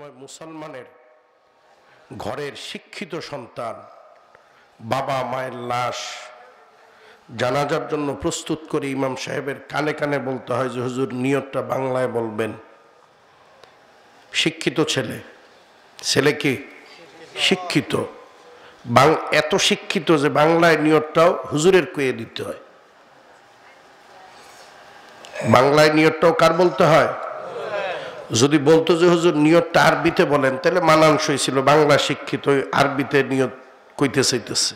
সময় মুসলমানের ঘরের শিক্ষিত সন্তান বাবা মায়ের লাশ জানাজার জন্য প্রস্তুত করে ইমাম সাহেবের কানে কানে বলতে হয় যে হুজুর নিয়তটা বাংলায় বলবেন। শিক্ষিত ছেলে, ছেলে কি শিক্ষিত, এত শিক্ষিত যে বাংলায় নিয়তটাও হুজুরের কয়ে দিতে হয়। বাংলায় নিয়তটাও কার বলতে হয়? যদি বলতো যে হুজুর নিয়তটা আরবিতে বলেন তাহলে মানানসই ছিল, বাংলা শিক্ষিত আরবিতে নিয়ত কইতে চাইতেছে।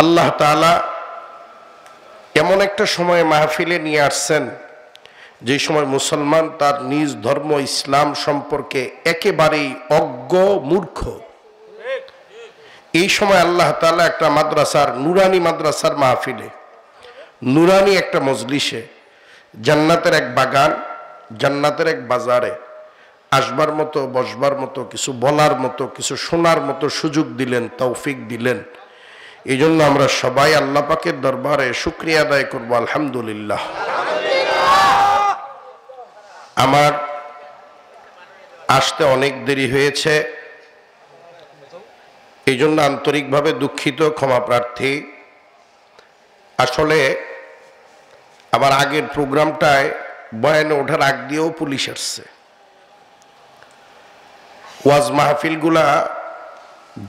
আল্লাহ তাআলা এমন একটা সময় মাহফিলে নিয়ে আসছেন যে সময় মুসলমান তার নিজ ধর্ম ইসলাম সম্পর্কে একেবারেই অজ্ঞ মূর্খ। এই সময় আল্লাহ তাআলা একটা মাদ্রাসার নুরানি মাদ্রাসার মাহফিলে, নুরানি একটা মজলিসে, জান্নাতের এক বাগান, জান্নাতের এক বাজারে আসবার মতো, বসবার মতো, কিছু বলার মতো, কিছু শোনার মতো সুযোগ দিলেন, তৌফিক দিলেন। এই জন্য আমরা সবাই আল্লাহ পাকের দরবারে শুকরিয়া আদায় করবো, আলহামদুলিল্লাহ। আমার আসতে অনেক দেরি হয়েছে, এই জন্য আন্তরিকভাবে দুঃখিত, ক্ষমা প্রার্থী। আসলে আমার আগের প্রোগ্রামটায় বয়ানে ওঠার আগ দিয়েও পুলিশ আসছে। ওয়াজ মাহফিলগুলা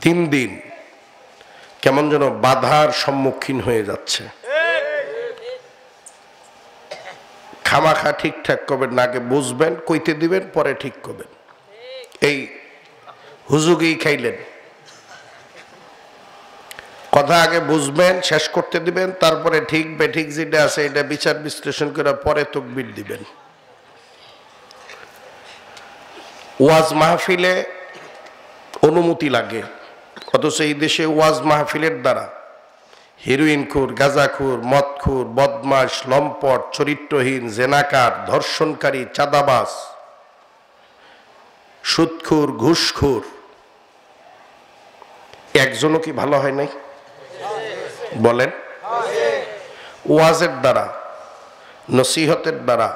দিন দিন কেমন যেন বাধার সম্মুখীন হয়ে যাচ্ছে। খামাখা ঠিকঠাক করবেন না, আগে বুঝবেন, কইতে দিবেন, পরে ঠিক করবেন। এই হুজুগেই খাইলেন, কথা আগে বুঝবেন, শেষ করতে দিবেন, তারপরে ঠিক বেঠিক যেটা আছে এটা বিচার বিশ্লেষণ করে পরে তাকবীর দিবেন। ওয়াজ মাহফিলে অনুমতি লাগে, অথচ এই দেশে ওয়াজ মাহফিলের দ্বারা হিরোইনখোর, গাঁজাখোর, মদখোর, বদমাশ, লম্পট, চরিত্রহীন, জেনাকার, ধর্ষণকারী, চাঁদাবাজ, সুদখোর, ঘুষখোর একজনও কি ভালো হয় নাই? বলেন। ওয়াজের দ্বারা, নসিহতের দ্বারা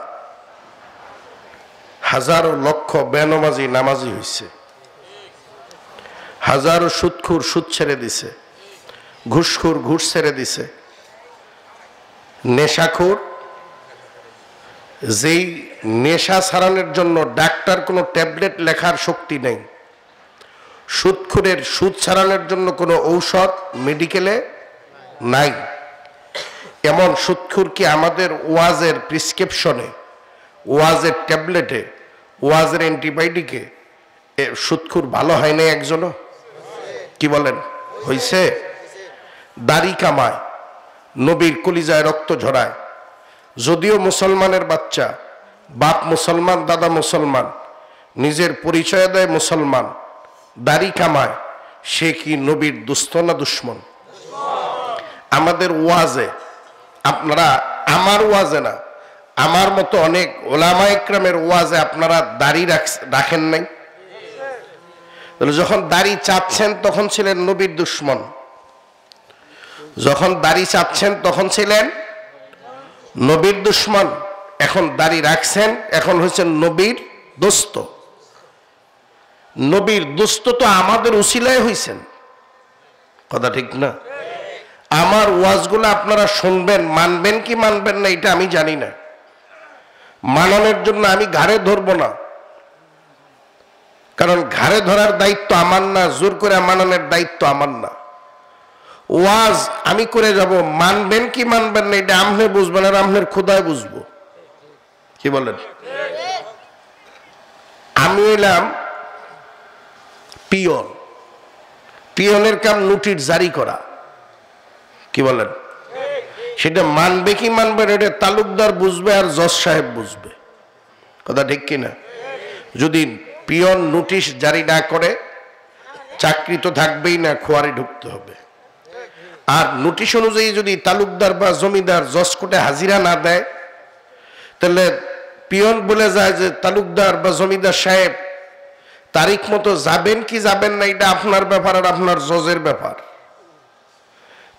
হাজারো লক্ষ বেনামাজি নামাজি হয়েছে, হাজারো সুদখোর সুদ ছেড়ে দিছে, ঘুষখোর ঘুষ ছেড়ে দিছে, নেশাখোর, যেই নেশা ছাড়ানোর জন্য ডাক্তার কোনো ট্যাবলেট লেখার শক্তি নেই, সুদখোরের সুদ ছাড়ানোর জন্য কোনো ঔষধ মেডিকেলে নাই, এমন সুদখোর কি আমাদের ওয়াজের প্রেসক্রিপশনে, ওয়াজের ট্যাবলেটে, ওয়াজের অ্যান্টিবায়োটিকে সুদখোর ভালো হয় নাই একজনও? কি বলেন? হইছে? দাড়ি কামায়, নবীর কলিজায় রক্ত ঝরায়, যদিও মুসলমানের বাচ্চা, বাপ মুসলমান, দাদা মুসলমান, নিজের পরিচয় দেয় মুসলমান, দাড়ি কামায়, সে কি নবীর দুস্থ না দুশ্মন? আমাদের ওয়াজে আপনারা, আমার ওয়াজে না, আমার মতো অনেক ওলামা ইকরামের ওয়াজে আপনারা দাড়ি রাখেন নাই। যখন দাড়ি চাচ্ছেন তখন ছিলেন নবীর দুশ্মন, যখন দাড়ি চাচ্ছেন তখন ছিলেন নবীর দুশ্মন, এখন দাড়ি রাখছেন এখন হচ্ছেন নবীর দোস্ত। নবীর দোস্ত তো আমাদের উসিলায় হইছেন, কথা ঠিক না? আমার ওয়াজগুলো আপনারা শুনবেন, মানবেন কি মানবেন না এটা আমি জানি না, মানানোর জন্য আমি ঘাড়ে ধরবো না, কারণ ঘাড়ে ধরার দায়িত্ব আমার না, জোর করে মানানোর দায়িত্ব আমার না। ওয়াজ আমি করে যাব, মানবেন কি মানবেন না এটা আপনি বুঝবেন, আর আপনার খোদায় বুঝবো। কি বলেন? আমি এলাম পিয়ন, পিয়নের কাম নোটিশ জারি করা। কি বলেন? সেটা মানবে কি মানবে না এটা তালুকদার বুঝবে আর জজ সাহেব বুঝবে, কথা ঠিক কিনা? যদি পিয়ন নোটিশ জারি না করে চাকরি তো থাকবেই না, খোয়ারে ঢুকতে হবে। আর নোটিশ অনুযায়ী যদি তালুকদার বা জমিদার জজ কোর্টে হাজিরা না দেয় তাহলে পিয়ন বলে যায় যে তালুকদার বা জমিদার সাহেব তারিখ মতো যাবেন কি যাবেন না এটা আপনার ব্যাপার আর আপনার জজের ব্যাপার।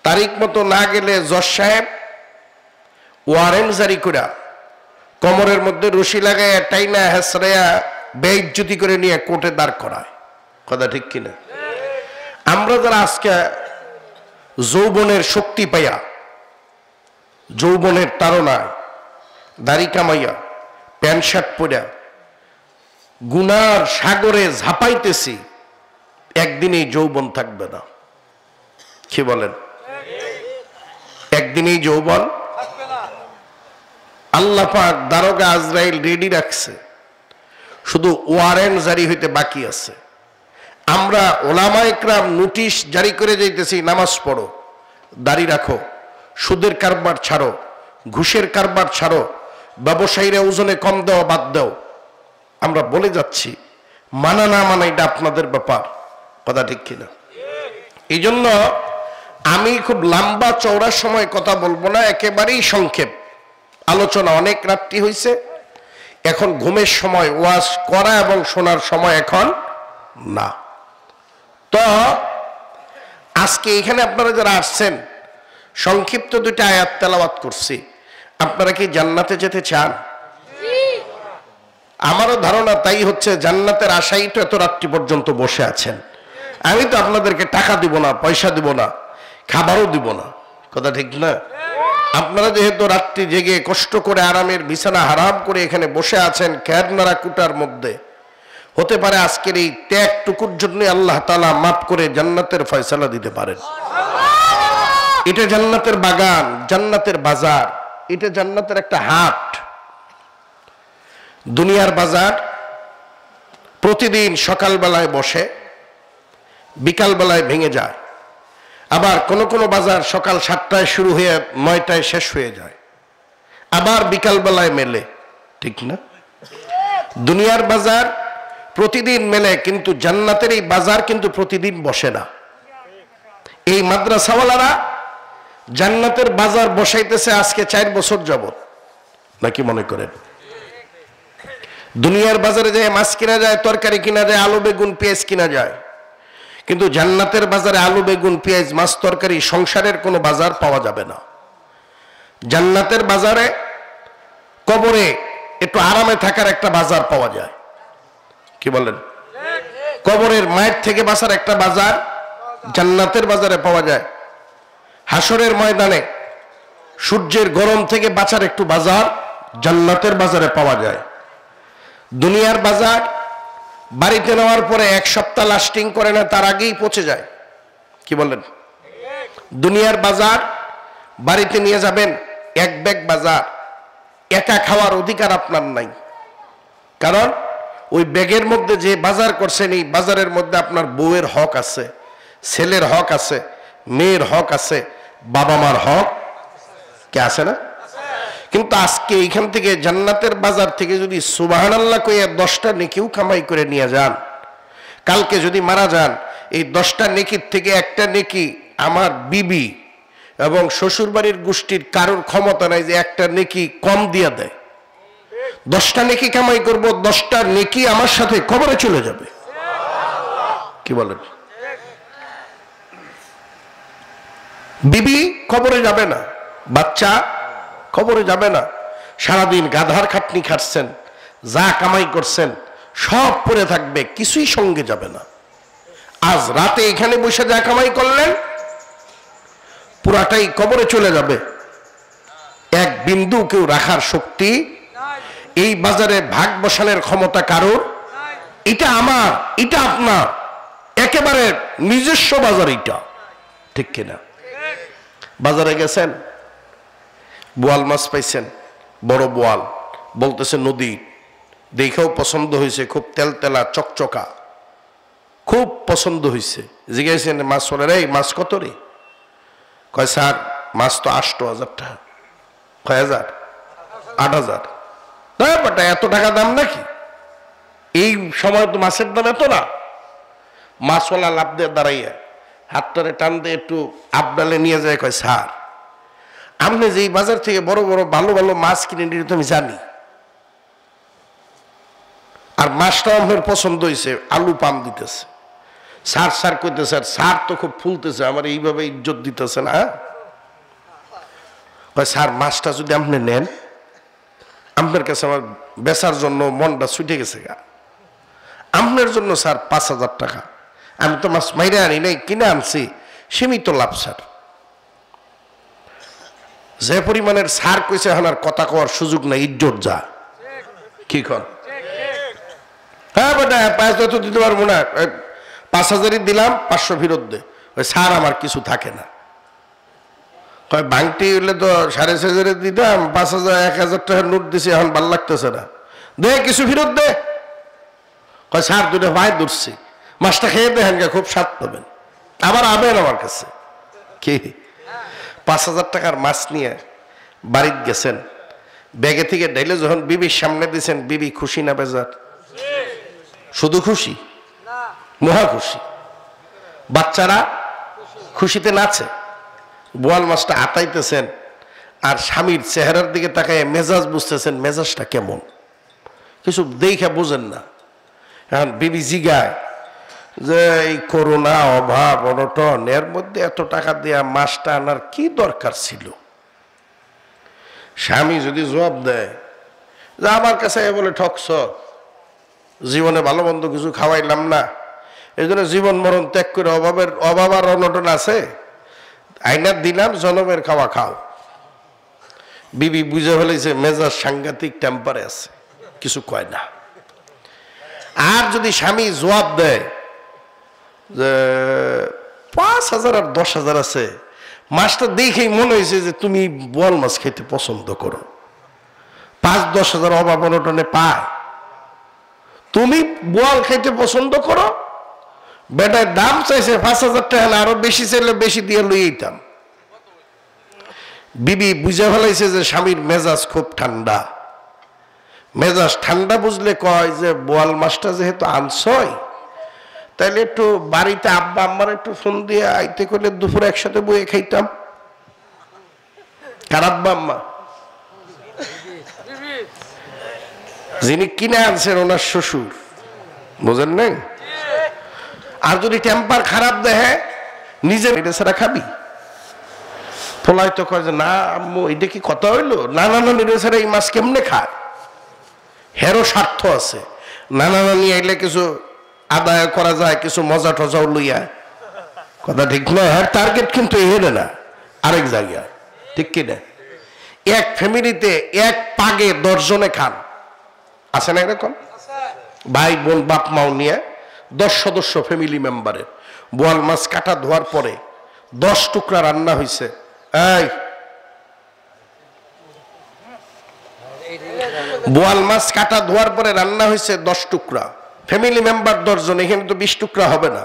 তারিখ মতো না গেলে জজ সাহেব ওয়ারেন্ট জারি করে কোমরের মধ্যে রশি লাগাইয়া টাইনা হেসরাইয়া বেইজ্জতি করে নিয়ে কোর্টে দাঁড় করায়। কথা ঠিক কিনা? আমরা যারা আজকে যৌবনের শক্তি পাইয়া, যৌবনের তাড়নায় দাড়ি কামাইয়া প্যান্ট শার্ট পরিয়া গুনার সাগরে ঝাঁপাইতেছি, একদিন এই যৌবন থাকবে না। কি বলেন? একদিন এই যৌবন আল্লাহ পাক দারোগা আজরাইল রেডি রাখছে, শুধু ওয়ারেন্ট জারি হইতে বাকি আছে। আমরা ওলামা ইকরাম নোটিশ জারি করে যাইতেছি, নামাজ পড়ো, দাড়ি রাখো, সুদের কারবার ছাড়ো, ঘুষের কারবার ছাড়ো, ব্যবসায়ীরা ওজনে কম দেওয়া বাদ দাও। আমরা বলে যাচ্ছি, মানা না মানা এটা আপনাদের ব্যাপার। কথা ঠিক কিনা? এই জন্য আমি খুব লম্বা চওড়ার সময় কথা বলবো না, একেবারেই সংক্ষেপ আলোচনা। অনেক রাত্রি হয়েছে, এখন ঘুমের সময়, ওয়াজ করা এবং শোনার সময় এখন না। তো আজকে এখানে আপনারা যারা আসছেন, সংক্ষিপ্ত দুইটা আয়াত তেলাওয়াত করছি। আপনারা কি জান্নাতে যেতে চান? আমারও ধারণা তাই হচ্ছে, জান্নাতের আশাই তো এত রাত্রি পর্যন্ত বসে আছেন। আমি তো আপনাদেরকে টাকা দিব না, পয়সা দিব না, খাবারও দিব না। কথা ঠিক না? আপনারা যেহেতু রাত্রি জেগে কষ্ট করে আরামের বিছানা হারাম করে এখানে বসে আছেন খেরনারা কুটার মধ্যে, হতে পারে আজকের এই ত্যাগটুকুর জন্য আল্লাহ তাআলা মাফ করে জান্নাতের ফয়সালা দিতে পারেন। এটা জান্নাতের বাগান, জান্নাতের বাজার, এটা জান্নাতের একটা হাট। দুনিয়ার বাজার প্রতিদিন সকালবেলায় বসে, বিকালবেলায় ভেঙে যায়। আবার কোন কোন বাজার সকাল 7টায় শুরু হয়ে 9টায় শেষ হয়ে যায়, আবার বিকালবেলায় মেলে। ঠিক না? দুনিয়ার বাজার প্রতিদিন মেলে, কিন্তু জান্নাতের এই বাজার কিন্তু প্রতিদিন বসে না। এই মাদ্রাসাওয়ালারা জান্নাতের বাজার বসাইতেছে আজকে 4 বছর যাবত, নাকি মনে করেন? দুনিয়ার বাজারে যায় মাছ কিনা যায়, তরকারি কিনা যায়, আলু বেগুন পেঁয়াজ কিনা যায়, কিন্তু জান্নাতের বাজারে আলু বেগুন পেঁয়াজ মাছ তরকারি সংসারের কোনো বাজার পাওয়া যাবে না। জান্নাতের বাজারে কবরে একটু আরামে থাকার একটা বাজার পাওয়া যায়। কি বলেন? কবরের মায়ের থেকে বাঁচার একটা বাজার জান্নাতের বাজারে পাওয়া যায়। হাসরের ময়দানে সূর্যের গরম থেকে বাঁচার একটু বাজার জান্নাতের বাজারে পাওয়া যায়। দুনিয়ার বাজার বাড়িতে নেওয়ার পরে 1 সপ্তাহ লাস্টিং করে না, তার আগেই পচে যায়। কি বলেন? দুনিয়ার বাজার বাড়িতে নিয়ে যাবেন 1 ব্যাগ বাজার, একা খাওয়ার অধিকার আপনার নাই। কারণ ওই ব্যাগের মধ্যে যে বাজার করছেন, এই বাজারের মধ্যে আপনার বউয়ের হক আছে, ছেলের হক আছে, মেয়ের হক আছে, বাবা মার হক কে আছে না? কিন্তু আজকে এইখান থেকে জান্নাতের বাজার থেকে যদি সুবহানাল্লাহ কইয়া 10টা নেকিও কামাই করে নিয়ে যান, কালকে যদি মারা যান, এই 10টা নেকির থেকে একটা নেকি আমার বিবি এবং শ্বশুরবাড়ির গোষ্ঠীর কারোর ক্ষমতা নাই যে একটা নেকি কম দিয়ে দেয়। 10টা নেকি কামাই করব, 10টা নেকি আমার সাথে কবরে চলে যাবে। কি বলেন? বিবি কবরে যাবে না, বাচ্চা কবরে যাবে না। সারাদিন গাধার খাটনি খাটছেন, যা কামাই করছেন সব পড়ে থাকবে, কিছুই সঙ্গে যাবে না। আজ রাতে এখানে বসে যা কামাই করলেন পুরাটাই কবরে চলে যাবে। এক বিন্দু কেউ রাখার শক্তি, এই বাজারে ভাগ বসানোর ক্ষমতা কারোর। এটা আমার, এটা আপনার, একেবারে নিজস্ব বাজার এটা। ঠিক কিনা? বাজারে গেছেন, বোয়াল মাছ পাইছেন, বড় বোয়াল, বলতেছে নদী, দেখেও পছন্দ হয়েছে, খুব তেলতেলা চকচকা, খুব পছন্দ হয়েছে। জিজ্ঞাসেন মাছ বলে, রে মাছ কত রে? কয় স্যার মাছ তো 8,000 টাকা। কয় হাজার? 8,000। ব্যাপারটা এত টাকা দাম নাকি? এই সময় তো মাছের দাম এত না। মাছওয়ালা লাভ দিয়ে দাঁড়াইয়া হাতটারে টান দিয়ে একটু আবডালে নিয়ে যায়, কয় স্যার আপনি যে বাজার থেকে বড় বড় ভালো ভালো মাছ কিনে নিয়ে তো আমি জানি, আর মাছটা আমার পছন্দ হয়েছে, আলু পাম দিতেছে। স্যার স্যার কইতেছে, স্যার তো খুব ফুলতেছে, আমার এইভাবে ইজ্জত দিতেছে না। স্যার মাছটা যদি আপনি নেন, আপনার কাছে আমার বেচার জন্য মনটা ছুটে গেছে গা। আপনার জন্য স্যার 5,000 টাকা, আমি তো মাছ মাইরে আনি নাই, কিনে আনছি, সীমিত লাভ স্যার। যে পরিমাণের সার কইছে এখন আর কথা কওয়ার সুযোগ নাই, ইজ্জত যা। কি কন? হ্যাঁ বেটা 5 দিতে পারবো না, 5,000 দিলাম, 500 ফেরত দে। ওই সার আমার কিছু থাকে না। বাংটি হইলে তো 6,500 দিতাম, 5,000 1,000 টাকার নোট দিছি, এখন ভাল লাগতেছে না, দে কিছু ফেরত দে। স্যার দুটো ভাই ধরছি, মাছটা খেয়ে দেখেন খুব স্বাদ পাবেন, আবার আবেন আমার কাছে। কি 5,000 টাকার মাছ নিয়ে বাড়িতে গেছেন, ব্যাগে থেকে ডাইলে যখন বিবির সামনে দিয়েছেন, বিবি খুশি না বেজার? শুধু খুশি, মহা খুশি। বাচ্চারা খুশিতে নাচে। বোয়াল মাছটা আটাইতেছেন আর স্বামীর চেহারার দিকে তাকায় মেজাজ বুঝতেছেন, মেজাজটা কেমন, কিছু দেখে বোঝেন না। এখন বিবি জিগায় যে এই করোনা, অভাব, অনটন, এর মধ্যে এত টাকা দেয়া মাছটা আনার কি দরকার ছিল? স্বামী যদি জবাব দেয় যে আমার কাছে বলে ঠকছ, জীবনে ভালো মন্দ কিছু খাওয়াইলাম না, এই জন্য জীবন মরণ ত্যাগ করে অভাব আর অনটন আছে, আইনার দিলাম, জনমের খাওয়া খাও। বিবি বুঝে ফেলেছে মেজাজ সাংঘাতিক টেম্পারে আছে, কিছু কয় না। আর যদি স্বামী জবাব দেয় যে 5,000 আর 10,000 আছে, মাছটা দেখেই মনে হয়েছে যে তুমি বোয়াল মাছ খেতে পছন্দ করো, 5-10,000 অভাব অনটনে পায়, তুমি বোয়াল খাইতে পছন্দ করো, বেটার দাম চাইছে 5,000 টাকা, আরো বেশি চাইলে বেশি দিয়ে লইতাম। বিবি বুঝে ফেলাইছে যে স্বামীর মেজাজ খুব ঠান্ডা। মেজাজ ঠান্ডা বুঝলে কয় যে বোয়াল মাছটা যেহেতু আনছয়, তাইলে একটু বাড়িতে আব্বা আম্মার একটু ফোন দিয়ে আইতে করলে দুপুরে একসাথে বইয়ে খাইতাম। কার আব্বা আম্মা? যিনি কিনে আনছেন ওনার শ্বশুর, বুঝেন নাই? আর যদি টেম্পার খারাপ দেখে, নিজে এটা ছাড়া খাবি? পোলাই তো কয় যে না আম্মু এটা কি কথা হইলো, নানা নানি ছাড়া এই মাছ কেমনে খায়? হেরও স্বার্থ আছে, নানা নানি আইলে কিছু আদায় করা যায়, কিছু মজা টজাও লইয়া, কথা ঠিক না? হ্যাঁ, টার্গেট কিন্তু এহেলে না, আরেক জায়গায়, ঠিক কিনা? এক ফ্যামিলিতে এক পাগে 10 জনে খান, আছে না এরকম? ভাই বোন বাপ মাও নিয়ে 10 সদস্য ফ্যামিলি মেম্বারের বোয়াল মাছ কাটা ধোয়ার পরে 10 টুকরা রান্না হয়েছে। এই বোয়াল মাছ কাটা ধোয়ার পরে রান্না হয়েছে 10 টুকরা, ফ্যামিলি মেম্বার 10 জন, এখানে তো 20 টুকরা হবে না,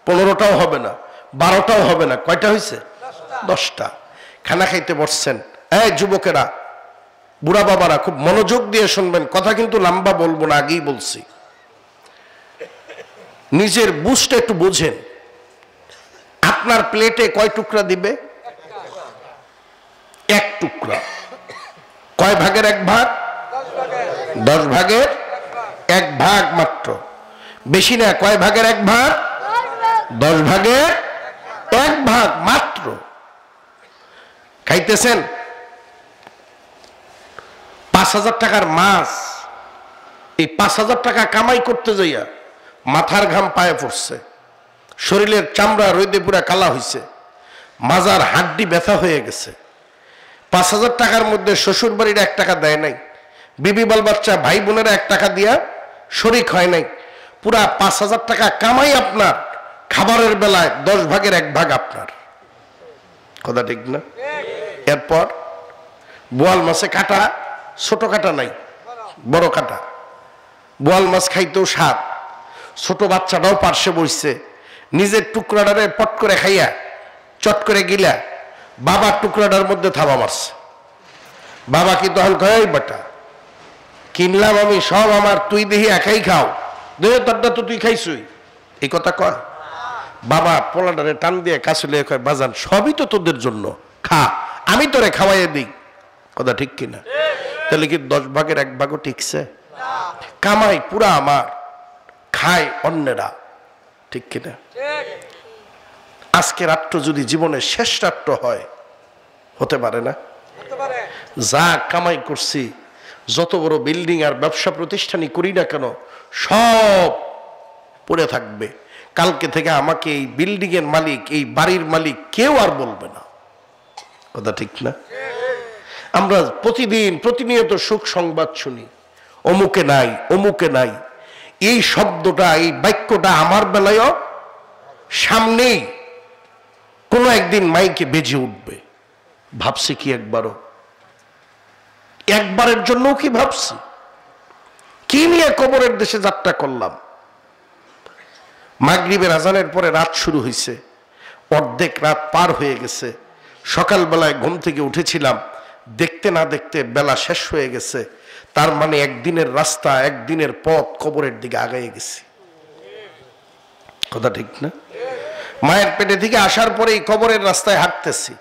15টাও হবে না, 12টাও হবে না, কয়টা হয়েছে? 10টা। খানা খাইতে বসছেন। এই যুবকেরা, বুড়া বাবারা খুব মনোযোগ দিয়ে শুনবেন, কথা কিন্তু লম্বা বলবো না, আগেই বলছি। নিজের বুঝটা একটু বুঝেন। আপনার প্লেটে কয় টুকরা দিবে? 1 টুকরা। কয় ভাগের 1 ভাগ? 10 ভাগের 1 ভাগ মাত্র, বেশি না। কয় ভাগের 1 ভাগ? 10 ভাগের 1 ভাগ মাত্র খাইতেছেন। 5,000 টাকার মাছ, এই 5,000 টাকা কামাই করতে যাইয়া মাথার ঘাম পায়ে পড়ছে, শরীরের চামড়া রোদে পুরা কালা হয়েছে, মাজার হাড্ডি ব্যথা হয়ে গেছে। 5,000 টাকার মধ্যে শ্বশুর বাড়ির 1 টাকা দেয় নাই, বিবি বাল বাচ্চা ভাই বোনেরা 1 টাকা দিয়া শরিক হয় নাই। পুরা 5,000 টাকা কামাই আপনার, খাবারের বেলায় 10 ভাগের 1 ভাগ আপনার, কথা ঠিক না? এরপর বোয়াল মাছে কাটা, ছোট কাটা নাই, বড় কাটা। বোয়াল মাছ খাইতেও স্বাদ, ছোট বাচ্চাটাও পার্শ্বে বসছে, নিজের টুকরাটারে পট করে খাইয়া চট করে গিলা বাবার টুকরাটার মধ্যে থাবা মারছে। বাবা কি তখন কয়, বেটা কিনলাম আমি সব আমার, তুই দেখি একাই খাও, দেখে তোরটা তো তুই খাইছই, এই কথা কয়? বাবা পোলাটারে টান দিয়ে কাছুলিয়ে কয়, বাজান সবই তো তোদের জন্য, খা, আমি তোরে খাওয়াইয়ে দিই, কথা ঠিক কিনা? তাহলে কি 10 ভাগের 1 ভাগও ঠিকছে? কামাই পুরা আমার, খায় অন্যেরা, ঠিক কিনা? আজকে রাত্র যদি জীবনের শেষ রাত্র হয়, হতে পারে না? যা কামাই করছি, যত বড় বিল্ডিং আর ব্যবসা প্রতিষ্ঠানই করি না কেন, সব পড়ে থাকবে। কালকে থেকে আমাকে এই বিল্ডিংয়ের মালিক, এই বাড়ির মালিক কেউ আর বলবে না। কথা ঠিক না? আমরা প্রতিনিয়ত সুখ সংবাদ শুনি, অমুকে নাই, অমুকে নাই। এই শব্দটা, এই বাক্যটা আমার বেলায়ও সামনেই কোনো একদিন মাইকে বেজে উঠবে। ভাবছি কি একবারের জন্য কি ভাবছি? কি নিয়ে কবরের দেশে যাত্রা করলাম? মাগরিবের আজানের পরে রাত শুরু হয়েছে, অর্ধেক রাত পার হয়ে গেছে। সকালবেলায় ঘুম থেকে উঠেছিলাম, দেখতে না দেখতে বেলা শেষ হয়ে গেছে। তার মানে একদিনের রাস্তা, একদিনের পথ কবরের দিকে আগায় গেছি। কথা ঠিক না? মায়ের পেটে থেকে আসার পরেই কবরের রাস্তায় হাঁটতেছি।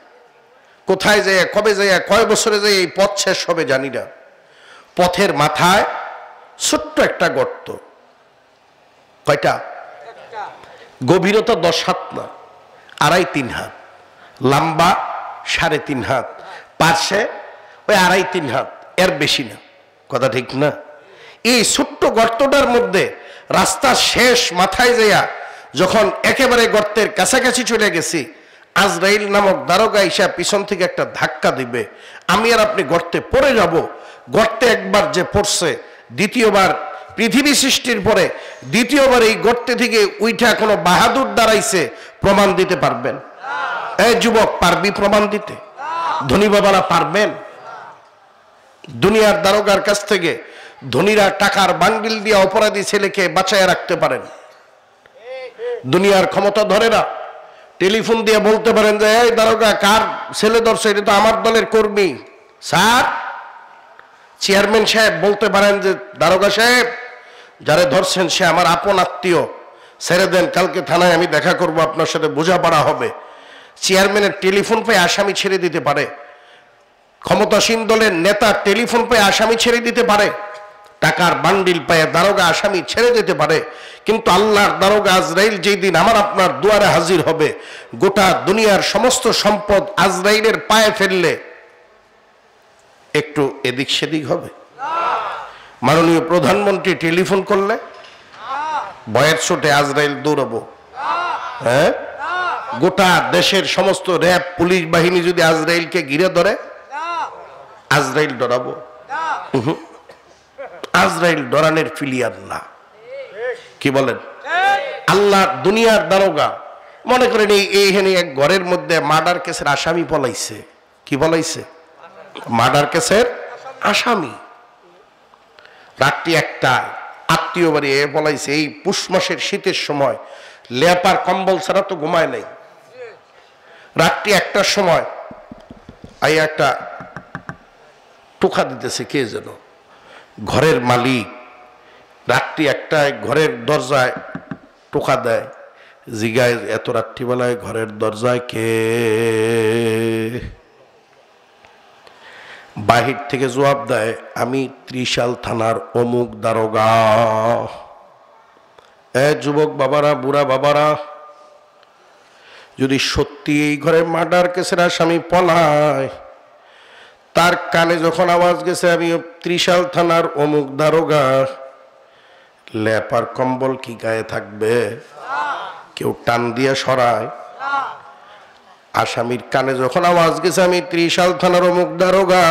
কোথায় যায়, কবে যায়, কয় বছরে যায় এই পথ শেষ হবে জানি না। পথের মাথায় ছোট্ট একটা গর্ত। কয়টা? গভীরতা 10 হাত না, 2.5-3 হাত, লম্বা 3.5 হাত, পাশে ওই 2.5-3 হাত, এর বেশি না। কথা ঠিক না? এই ছোট্ট গর্তটার মধ্যে রাস্তার শেষ মাথায় যাইয়া যখন একেবারে গর্তের কাছাকাছি চলে গেছি, আজরাইল নামক দারোগা ইসা পিছন থেকে একটা ধাক্কা দিবে, আমি আর আপনি গর্তে পড়ে যাব। গর্তে একবার যে পড়ছে, দ্বিতীয়বার পৃথিবী সৃষ্টির পরে দ্বিতীয়বার এই গর্তে থেকে উইঠা কোনো বাহাদুর দাঁড়াইছে প্রমাণ দিতে পারবেন? এই যুবক, পারবি প্রমাণ দিতে? ধনী বাবারা পারবেন? দুনিয়ার দারোগার কাছ থেকে ধনীরা টাকার বান্ডিল দিয়ে অপরাধী ছেলেকে বাঁচায় রাখতে পারেন। দুনিয়ার ক্ষমতা ধরে না, টেলিফোন দিয়ে বলতে পারেন যে এই দারোগা, কার ছেলে ধরছে, এটা তো আমার দলের কর্মী স্যার। চেয়ারম্যান সাহেব বলতে পারেন যে দারোগা সাহেব, যারে ধরছেন সে আমার আপন আত্মীয়, ছেড়ে দেন, কালকে থানায় আমি দেখা করব, আপনার সাথে বোঝাপড়া হবে। চেয়ারম্যানের টেলিফোন পেয়ে আসামি ছেড়ে দিতে পারে, ক্ষমতাসীন দলের নেতা টেলিফোন পেয়ে আসামি ছেড়ে দিতে পারে, টাকার বান্ডিল পেয়ে দারোগা আসামি ছেড়ে দিতে পারে। কিন্তু আল্লাহর দারোগা আজরাইল যেই দিন আমার আপনার দুয়ারে হাজির হবে, গোটা দুনিয়ার সমস্ত সম্পদ আজরাইলের পায়ে ফেললে একটু এদিক সেদিক হবে? মাননীয় প্রধানমন্ত্রী টেলিফোন করলে ভয়ের চোটে আজরাইল দৌড়াবো? হ্যাঁ? গোটা দেশের সমস্ত র্যাব পুলিশ বাহিনী যদি আজরাইলকে ঘিরে ধরে, আজরাইল ডরাবো? আজরাইল ডরানের ফিলিয়ার না। কি বলেন? আল্লাহ দুনিয়ার দারোগা মনে করেন এইখানে এক ঘরের মধ্যে মার্ডার কেসের আসামি পলাইছে। কি পলাইছে? মার্ডার কেসের আসামি। রাত্রি 1টায় আত্মীয় বাড়ি এ পলাইছে। এই পুষ মাসের শীতের সময় লেপার কম্বল ছাড়া তো ঘুমায় নাই। রাত্রি 1টার সময় আই একটা টোকা দিতেছে কে যেন, ঘরের মালিক রাত্রি 1টায় ঘরের দরজায় টোকা দেয়। জিগায় এত রাত্রিবেলায় ঘরের দরজায় কে? বাহির থেকে জবাব দেয়, আমি ত্রিশাল থানার অমুক দারোগা। যুবক বাবারা, বুড়া বাবারা, যদি সত্যি এই ঘরে মার্ডার কেসের আসামি পলায়, তার কানে যখন আওয়াজ গেছে আমি ত্রিশাল থানার অমুক দারোগা, লেপার কম্বল কি গায়ে থাকবে? কেউ টান দিয়ে সরায়? আসামির কানে যখন আওয়াজ গেছে আমি ত্রিশাল থানার অমুক দারোগা,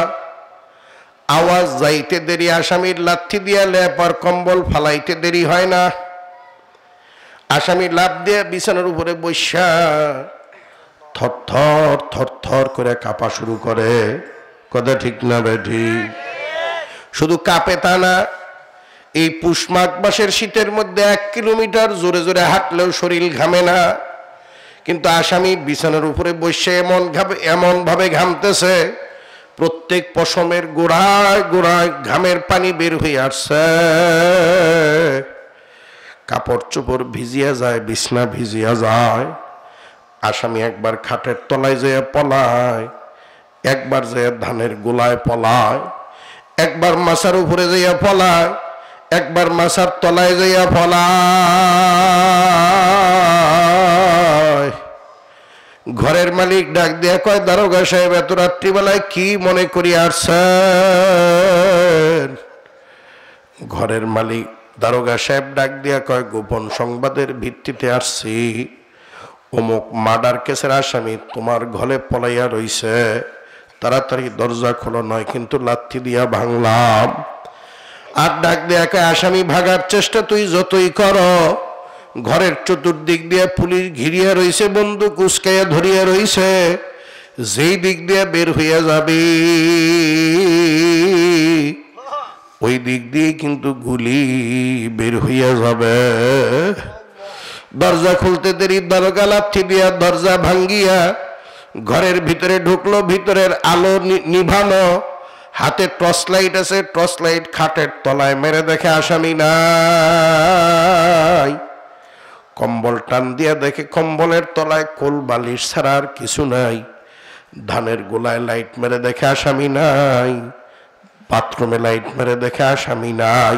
আওয়াজ যাইতে দেরি, আসামির লাথি দিয়া লেপার কম্বল ফালাইতে দেরি হয় না। আসামি লাফ দিয়ে বিছানার উপরে বসা থরথর থরথর করে কাঁপা শুরু করে। কথা ঠিক না বেঠি? শুধু কাঁপে তা না, এই পুষ মাঘ মাসের শীতের মধ্যে 1 কিলোমিটার জোরে জোরে হাঁটলেও শরীর ঘামে না। কিন্তু আসামি বিছানার উপরে বসে এমন ভাবে ঘামতেছে, প্রত্যেক পশমের গোড়ায় গোড়ায় ঘামের পানি বের হয়ে আসছে। কাপড় চোপড় ভিজিয়া যায়, বিছনা ভিজিয়া যায়। আসামি একবার খাটের তলায় যেয়ে পলায়, একবার যেয়ে ধানের গোলায় পলায়, একবার মাছার উপরে যাইয়া পলায়, একবার মাছার তলায় যাইয়া পলায়। ঘরের মালিক ডাক দিয়া কয়, দারোগা সাহেব এত রাত্রিবেলায় কি মনে করি আসছেন? ঘরের মালিক দারোগা সাহেব ডাক দিয়া কয়, গোপন সংবাদের ভিত্তিতে আসছি, অমুক মার্ডার কেসের আসামি তোমার ঘরে পলাইয়া রইছে, তাড়াতাড়ি দরজা খোলো, নয় কিন্তু লাথি দিয়া ভাঙলাম। আর ডাক দিয়া কয়, আসামি ভাগার চেষ্টা তুই যতই কর, ঘরের চতুর্দিক দিয়ে পুলিশ ঘিরিয়া রইছে, বন্দুক উস্কাইয়া ধরিয়া রইছে, যেই দিক দিয়ে বের হইয়া যাবে ওই দিক দিয়ে কিন্তু গুলি বের হইয়া যাবে। দরজা খুলতে দেরি, দারোগা লাথি দিয়া দরজা ভাঙ্গিয়া ঘরের ভিতরে ঢুকলো। ভিতরের আলো নিভানো, হাতে টর্চ লাইট আছে, টর্চ লাইট খাটের তলায় মেরে দেখে আসামি নাই। কম্বল টান দিয়া দেখে কম্বলের তলায় কোল বালিশ ছাড়া আর কিছু নাই। ধানের গোলায় লাইট মেরে দেখে আসামি নাই। বাথরুমে লাইট মেরে দেখে আসামি নাই।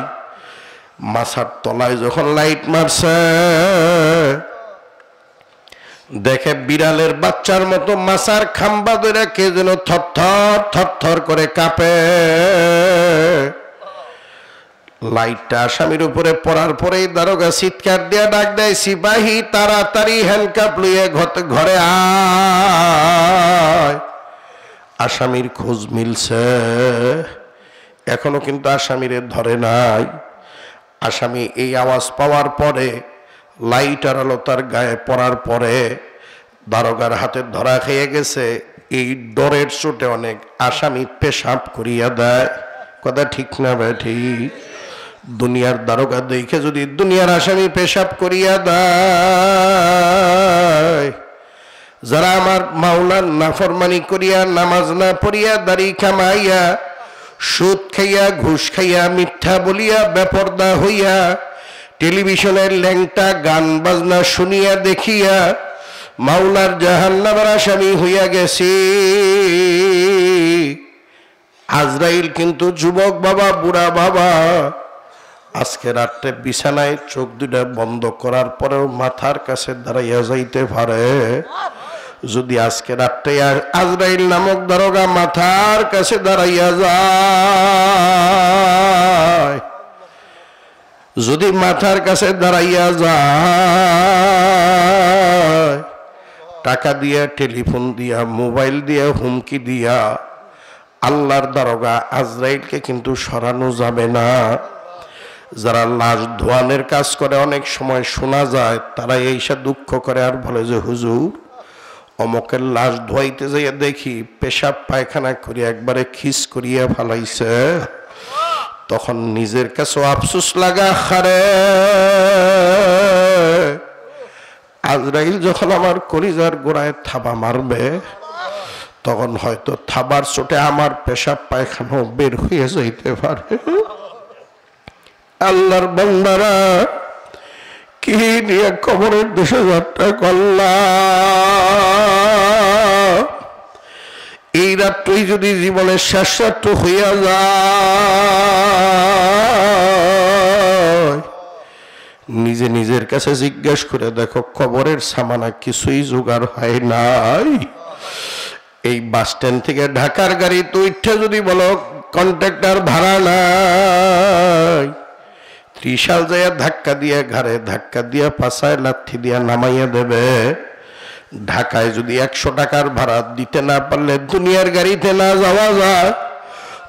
মাছার তলায় যখন লাইট মারছে দেখে বিড়ালের বাচ্চার মতো মাছার খাম্বা ধরে কে যেন থরথর থরথর করে কাঁপে। লাইটটা আসামির উপরে পড়ার পরেই দারোগা চিৎকার দিয়া ডাক দেয়, সিপাহী তাড়াতাড়ি হ্যান্ডকাপ লইয়ে ঘরে আয়। আসামির খোঁজ মিলছে, এখনো কিন্তু আসামিরে ধরে নাই। আসামি এই আওয়াজ পাওয়ার পরে, লাইট আর আলো তার গায়ে পড়ার পরে দারোগার হাতে ধরা খেয়ে গেছে। এই ডরের চোটে অনেক আসামি পেশাব করিয়া দেয়। কথা ঠিক না বেঠি? দুনিয়ার দারোগা দেখে যদি দুনিয়ার আসামি পেশাব করিয়া দেয়, যারা আমার মাওলার নাফরমানি করিয়া, নামাজ না পড়িয়া, দাড়ি কামাইয়া, সুদ খাইয়া, ঘুষ খাইয়া, মিথ্যা বলিয়া, বেপরদা হইয়া, টেলিভিশনের ল্যাংটা গান বাজনা শুনিয়া দেখিয়া মাওলার জাহান্নামের আসামি হইয়া গেছি। আজরাইল কিন্তু যুবক বাবা, বুড়া বাবা, আজকে রাত্রে বিছানায় চোখ দুটা বন্ধ করার পরেও মাথার কাছে দাঁড়াইয়া যাইতে পারে। যদি আজকে রাত্রে আজরাইল নামক দারোগা মাথার কাছে দাঁড়াইয়া যায়, যদি মাথার কাছে দাঁড়াইয়া যায়, টাকা দিয়া, টেলিফোন দিয়া, মোবাইল দিয়া, হুমকি দিয়া আল্লাহর দারোগা আজরাইলকে কিন্তু সরানো যাবে না। যারা লাশ ধোয়ানোর কাজ করে অনেক সময় শোনা যায়, তারা এইসা দুঃখ করে আর বলে যে, হুজুর অমকের লাশ ধোয়াইতে যাইয়া দেখি পেশাব পায়খানা করিয়া একবারে খিস করিয়া ফালাইছে। তখন নিজের কাছে আফসোস লাগা, হারে আজরাইল যখন আমার কলিজার গোড়ায় থাবা মারবে, তখন হয়তো থাবার চোটে আমার পেশাব পায়খানাও বের হয়ে যাইতে পারে। আল্লাহর বান্দারা, কি নিয়ে কবরের দেশে যাত্রা করলাম? এই রাত্রই যদি জীবনের শেষ রাত্র হইয়া যায়, নিজে নিজের কাছে জিজ্ঞেস করে দেখো, কবরের সামানা কিছুই জোগাড় হয় নাই। এই বাস স্ট্যান্ড থেকে ঢাকার গাড়ি তো ইচ্ছা যদি বলো কন্ট্রাক্টর ভাড়া নাই, ত্রিশাল যায় ধাক্কা দিয়ে, ঘাড়ে ধাক্কা দিয়া, পাশায় লাথি দিয়া নামাইয়া দেবে। ঢাকায় যদি 100 টাকার ভাড়া দিতে না পারলে দুনিয়ার গাড়িতে না যাওয়া যায়,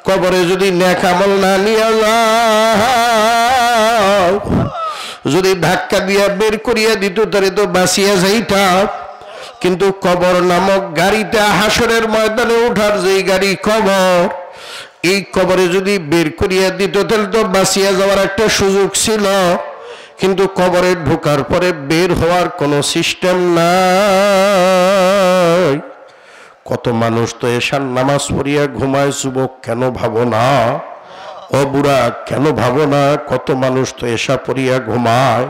কবরে যদি নেক আমল না নিয়ে যাও, যদি ধাক্কা দিয়া বের করিয়া দিত তাহলে তো বাঁচিয়া যাইতা। কিন্তু কবর নামক গাড়িটা হাসরের ময়দানে ওঠার যেই গাড়ি কবর, এই কবরে যদি বের করিয়া দিত তাহলে তো বাঁচিয়া যাওয়ার একটা সুযোগ ছিল। কিন্তু কবরে ঢোকার পরে বের হওয়ার কোনো সিস্টেম নাই। কত মানুষ তো এশার নামাজ পড়িয়া ঘুমায়। যুবক কেন ভাবো না? ও বুড়া কেন ভাবো না? কত মানুষ তো এশা পড়িয়া ঘুমায়।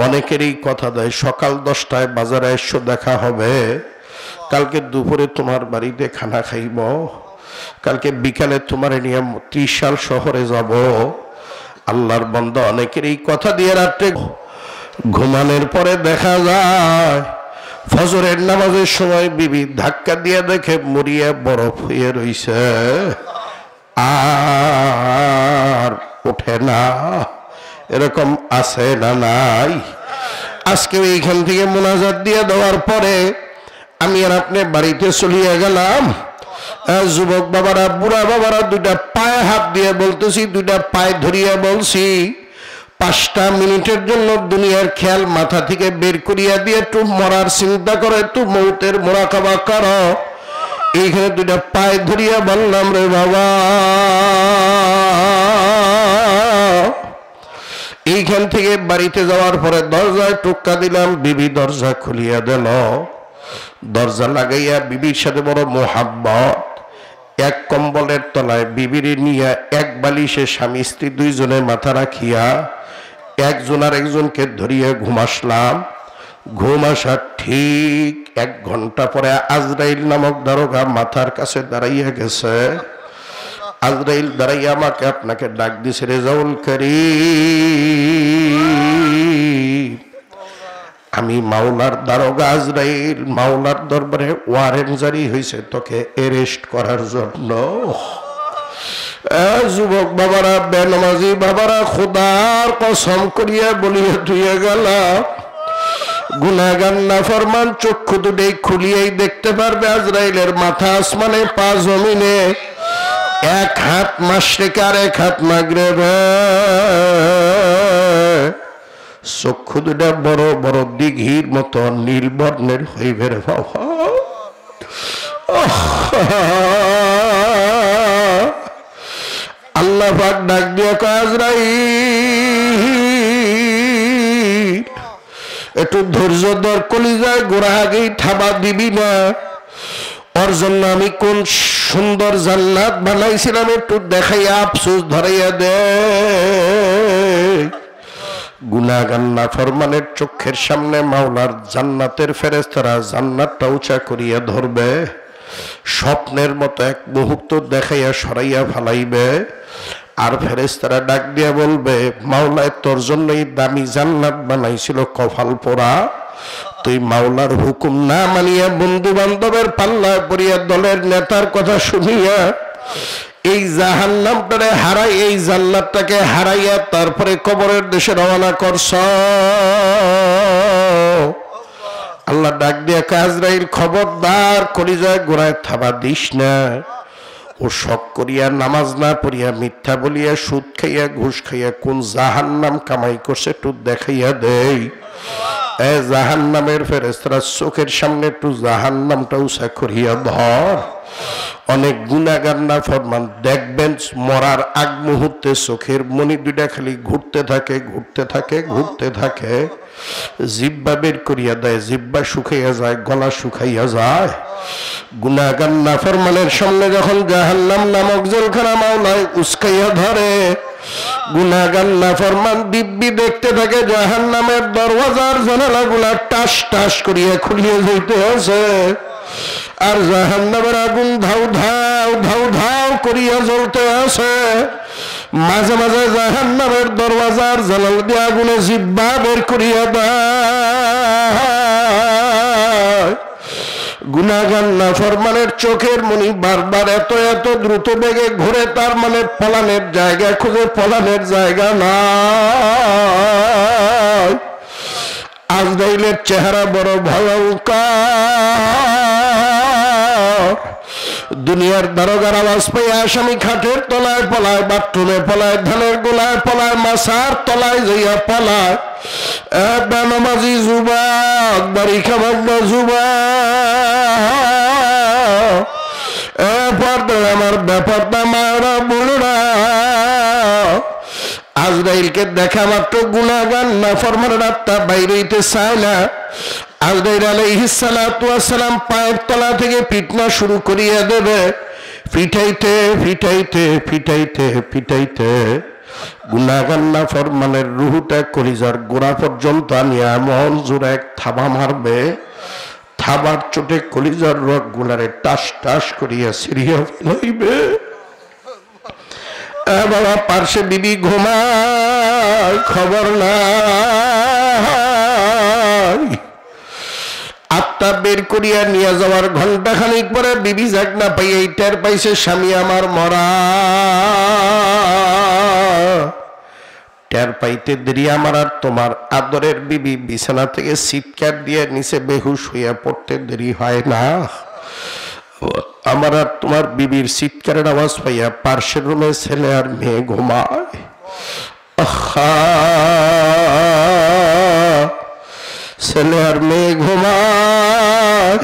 অনেকেরই কথা দেয় সকাল 10টায় বাজারে এসো, দেখা হবে, কালকে দুপুরে তোমার বাড়িতে খানা খাইব, কালকে বিকালে তোমার নিয়ে ত্রিশাল শহরে যাব। আল্লাহর বান্দা অনেকের এই কথা দিয়ে রাত্রে ঘুমানোর পরে দেখা যায় ফজরের নামাজের সময় বিবি ধাক্কা দিয়ে দেখে মরিয়া বরফ হয়ে রইছে, আর ওঠে না। এরকম আছে না নাই? আজকে এইখান থেকে মোনাজাত দিয়ে দেওয়ার পরে আমি আর আপনি বাড়িতে চলিয়ে গেলাম। যুবক বাবারা, বুড়া বাবারা, দুইটা পায়ে হাত দিয়ে বলতেছি, দুইটা পায়ে ধরিয়া বলছি, 5টা মিনিটের জন্য দুনিয়ার খেয়াল মাথা থেকে বের করিয়া দিয়ে একটু মরার চিন্তা করো, একটু মৌতের মোরাকাবা করো। এইখানে দুইটা পায়ে ধরিয়া বললাম, রে বাবা, এইখান থেকে বাড়িতে যাওয়ার পরে দরজায় টোক্কা দিলাম, বিবি দরজা খুলিয়া দিল। দরজা লাগাইয়া বিবির সাথে বড় মোহাব্বত, এক কম্বলের তলায় বিবিরে নিয়া এক বালিশে স্বামী স্ত্রী দুইজনে মাথা রাখিয়া একজন আর একজনকে ধরিয়া ঘুমাসলাম। ঘুম আসার ঠিক 1 ঘন্টা পরে আজরাইল নামক দারোগা মাথার কাছে দাঁড়াইয়া গেছে। আজরাইল দাঁড়াইয়া আমাকে আপনাকে ডাক দিছে, রেজাউল করিম। আমি মাওলার দারোগা আজরাইল, মাওলার দরবারে ওয়ারেন্ট জারি হয়েছে তোকে অ্যারেস্ট করার জন্য। যুবক বাবারা, বেনমাজি বাবারা, খোদার কসম করিয়া বলিয়া ধুইয়া গেলাম, গুনাহগার নাফরমান চক্ষু দুটোই খুলিয়াই দেখতে পারবে আজরাইলের মাথা আসমানে, পা জমিনে, 1 হাত মাশরিকে আর 1 হাত মাগরিবে। চক্ষু দুটা বড় বড় দিঘির মতো নীল বর্ণের হইবে রে বাবা। আল্লাহ পাক ডাক দিয়া কয়, আজরাইল একটু ধৈর্য ধর, কলিজায় গোড়া আগেই থাবা দিবি না। ওর জন্য আমি কোন সুন্দর জান্নাত বানাইছিলাম একটু দেখাইয়া আফসোস ধরাইয়া দে। গুনাহগার নাফরমানের চোখের সামনে মাওলার জান্নাতের ফেরেশতারা জান্নাতটা উঁচা করিয়া ধরবে, স্বপ্নের মতো এক মুহূর্ত দেখাইয়া সরাইয়া ফালাইবে। আর ফেরেশতারা ডাক দিয়া বলবে, মাওলায় তোর জন্যই দামি জান্নাত বানাইছিল কপাল পোড়া, তুই মাওলার হুকুম না মানিয়া বন্ধু বান্ধবের পাল্লায় পড়িয়া দলের নেতার কথা শুনিয়া এই জাহান্নামটারে হারাই, এই জান্নাতটাকে হারাইয়া তারপরে কবরের দেশে রওনা করছ। আল্লাহ ডাক দিয়া আজরাইল, খবরদার, কলিজায় গোড়ায় থাবা দিস না। ও শক করিয়া নামাজ না পড়িয়া মিথ্যা বলিয়া সুদ খাইয়া ঘুষ খাইয়া কোন জাহান্নাম কামাই করছে একটু দেখাইয়া দেই। জাহান্নামের ফেরেশতারা চোখের সামনে একটু জাহান্নামটা উঁচা করিয়া ধর। অনেক গুনাহগার নাফরমান দেখবেন মরার আগ মুহূর্তে চোখের মনি দুইটা খালি ঘুরতে থাকে, ঘুরতে থাকে, ঘুরতে থাকে। জিহ্বা বের করিয়া দেয়, জিহ্বা শুকাইয়া যায়, গলা শুকাইয়া যায়। গুনাহগার নাফরমানের সামনে যখন জাহান্নাম নামক জেলখানা মাওলায় উস্কাইয়া ধরে, গুনাহগার নাফরমান দিব্যি দেখতে থাকে জাহান্নামের দরওয়াজার জানালাগুলা টাস টাস করিয়া খুলিয়া যাইতে আছে, আর জাহান্নামের আগুন ধাউ ধাউ ধাউ ধাউ করিয়া জ্বলতে আছে। মাঝে মাঝে জাহান্নামের দরওয়াজার জানাল দিয়ে আগুনে জিহ্বা বের করিয়া দেয়। গুনাহগার নাফরমানের চোখের মনি বারবার এত এত দ্রুত বেগে ঘুরে, তার মানে পলানের জায়গা খুঁজে, পলানের জায়গা নাই। আজরাইলের চেহারা বড় ভয়ঙ্কর। দুনিয়ার দারোগার আওয়াজ পেয়ে আসামি খাটের তলায় পলায়, বাথরুমে পলায়, ধানের গোলায় পলায়, মাছার তলায় যাইয়া পলায়। বেনামাজি যুবক, বাড়ি খাবার যুবক, আমার ব্যাপারটা মারা বুড়া। আজরাইলকে দেখা মাত্র গুনাহগার নাফরমানের আত্মা বাইরে হইতে চায় না। আজরাইল আলাইহিস সালাতু ওয়াস সালাম পায়ের তলা থেকে পিটনা শুরু করিয়া দেবে, পিটাইতে পিটাইতে পিটাইতে পিটাইতে গুনাহগার নাফরমানের রুহটা কলিজার গোড়া পর্যন্ত আনিয়া এমন জোরে এক থাবা মারবে, থাবার চোটে কলিজার রগ গুলারে টাস টাস করিয়া ছিড়িয়া ফেলাইবে। বাবা পার্শ্বে বিবি ঘুমায়, খবর নাই। আত্মা বের করিয়া নিয়ে যাওয়ার ঘন্টা খানিক পরে বিবি জাগনা পাইয়া টের পাইছে স্বামী আমার মরা। টের পাইতে দেরি আমার আর তোমার আদরের বিবি বিছানা থেকে চিৎকার দিয়ে নিচে বেহুশ হইয়া পড়তে দেরি হয় না। আমার আর তোমার বিবির চিৎকারের আওয়াজ পাইয়া পার্শ্বের রুমে ছেলে আর মেয়ে ঘুমায়। ছেলে আর মেয়ে ঘুমায়।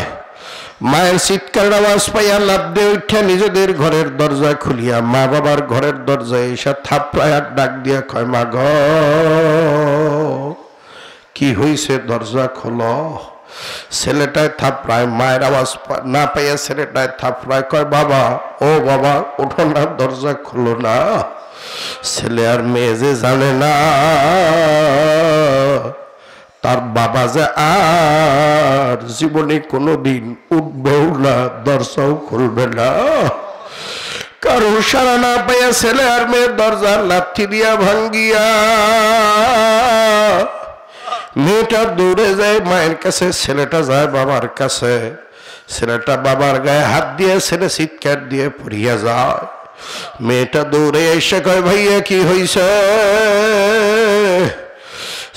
মায়ের চিৎকারের আওয়াজ পাইয়া লাফ দিয়ে উঠে নিজেদের ঘরের দরজা খুলিয়া মা বাবার ঘরের দরজায় এসে থাপড়ায় আর ডাক দিয়া কয়, মা গো কি হইছে, দরজা খোলো। ছেলেটায় থাপড়ায়, মায়ের আওয়াজ না পাইয়া ছেলেটায় থাপড়ায়, কয় বাবা, ও বাবা ওঠো না, দরজা খোলো না। ছেলে আর মেয়ে যে জানে না তার বাবা যে আর জীবনে কোনোদিন উঠবেও না, দরজাও খুলবে না। কারণ সারা না পাইয়া ছেলে আর মেয়ের দরজা লাথি দিয়া ভাঙ্গিয়া মেয়েটা দৌড়ে যায় মায়ের কাছে, ছেলেটা যায় বাবার কাছে। ছেলেটা বাবার গায়ে হাত দিয়ে ছেলে চিৎকার দিয়ে পড়িয়া যায়। মেয়েটা দৌড়ে এসে কয়, ভাইয়া কি হইছে?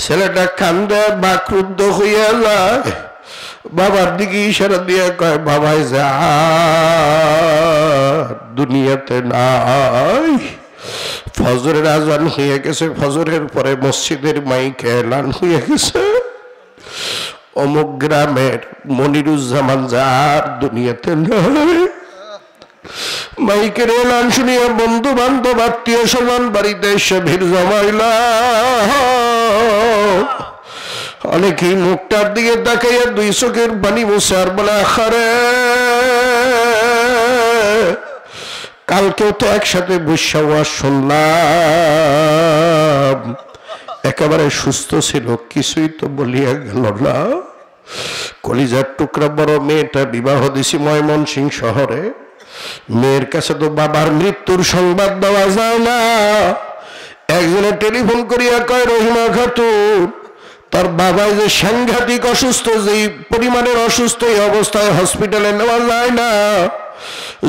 ছেলেটা কান্দে বাক্রুদ্ধ হইয়া যায়, বাবার দিকে ইশারা দিয়ে কয়, বাবাই যা দুনিয়াতে নাই। ফজরের আজান হয়ে গেছে, ফজরের পরে মসজিদের মাইকে এলান হয়ে গেছে, অমুক গ্রামের মনিরুজ্জামান যার দুনিয়াতে নাই। মাইকের এলান শুনিয়া বন্ধু বান্ধব আত্মীয় স্বজন বাড়িতে এসে ভিড় জমাইলা। অনেকেই মুখটার দিকে তাকাইয়া দুই চোখের পানি মুছে আর বলে, আখারে কালকেও তো একসাথে বসে শুনলাম, একেবারে সুস্থ ছিল, কিছুই তো বলিয়া গেল না। কলিজার টুকরা বড় মেয়েটা বিবাহ দিছি ময়মনসিংহ শহরে। মেয়ের কাছে তো বাবার মৃত্যুর সংবাদ দেওয়া যায় না। একজনে টেলিফোন করিয়া কয়, রহিমা খাতুন তার বাবাই যে সাংঘাতিক অসুস্থ, যেই পরিমাণের অসুস্থ এই অবস্থায় হসপিটালে নেওয়া যায় না।